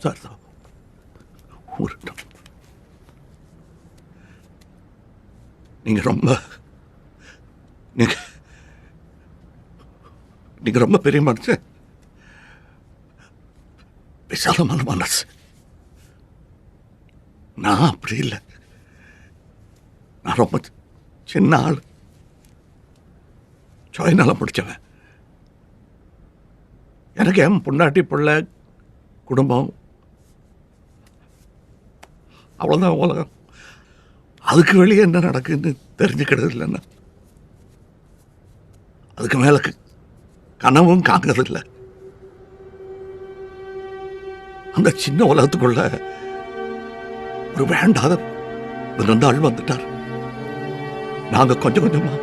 Sir ஊரட்டும். நீங்க ரொம்ப நீங்க ரொம்ப பெரிய மனுஷன், விசாலமான மனசு. நான் அப்படி இல்லை. நான் ரொம்ப சின்ன ஆள், சுயநலம் பிடிச்சவன். எனக்கு என் பொண்டாட்டி பிள்ளை குடும்பம் அவ்வளோதான் உலகம். அதுக்கு வெளியே என்ன நடக்குன்னு தெரிஞ்சுக்கிறது இல்லைன்னா அதுக்கு மேலே கனவும் காங்கிறதில்லை. அந்த சின்ன உலகத்துக்குள்ள ஒரு வேண்டாத விருந்தாள் வந்துட்டார். நாங்க கொஞ்சம் கொஞ்சமா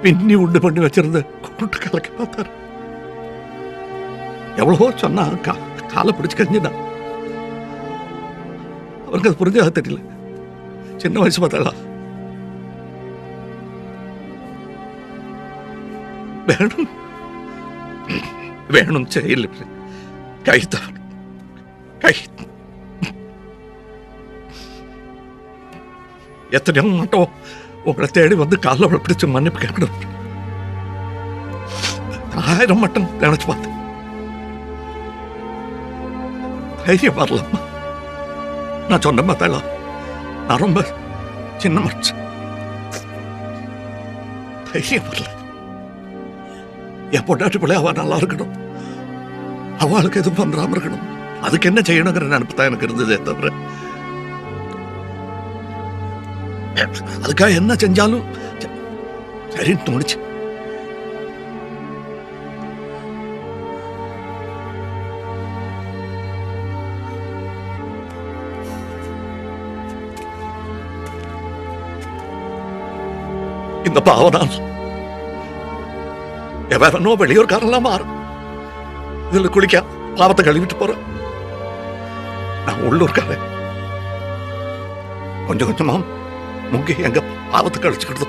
பின்னி உண்டு பண்ணி வச்சிருந்த கூட்டு கலக்க பார்த்தார். எவ்வளவோ சொன்னா காலை பிடிச்சு கஞ்சிதான். அவருக்கு அது புரிஞ்சாக தெரியல. சின்ன வயசு பார்த்தாளா வேணும் வேணும் செய்யல கைத்தான் கை எத்தனையோ மட்டும் உங்களை தேடி வந்து காலில் பிடிச்சு மன்னிப்பு கேட்கணும். 1000 மட்டும் நினைச்சு பார்த்தேன். தைரியம் வரலம்மா. நான் சொன்ன பார்த்தாளா நான் ரொம்ப சின்ன மனுஷன். தைரியம் வரல. என் பொண்டாட்டி பிள்ளை அவ நல்லா இருக்கணும், அவளுக்கு எதுவும் பண்றாம இருக்கணும். அதுக்கு என்ன செய்யணுங்கிற நினைப்பு தான் எனக்கு இருந்ததே தவிர அதுக்காக என்ன செஞ்சாலும் சரின்னு தோணுச்சு. இந்த பாவனால் எவனோ வெளியூர்காரெல்லாம் மாறும். இதுல குளிக்க பாவத்தை கழுவிட்டு போறேன். நான் உள்ளூர்காரன். கொஞ்சம் கொஞ்சமா முங்கி எங்க பாவத்தை கழிச்சுக்கிட்டு